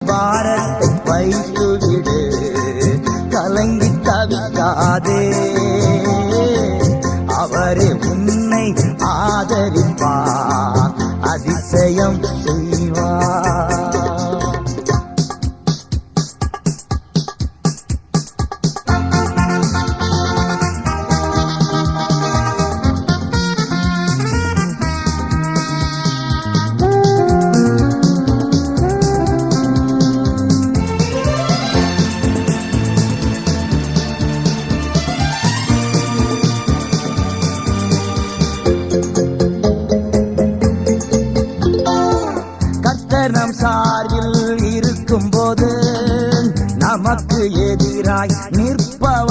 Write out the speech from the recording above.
பாரத்தை வைத்துவிடு, கலங்கி தவிக்காதே. அவரே உன்னை ஆதரிப்பார், அதிசயம் செய்வார். நம் சார்பில் இருக்கும் போது நமக்கு எதிராய் நிற்பவர்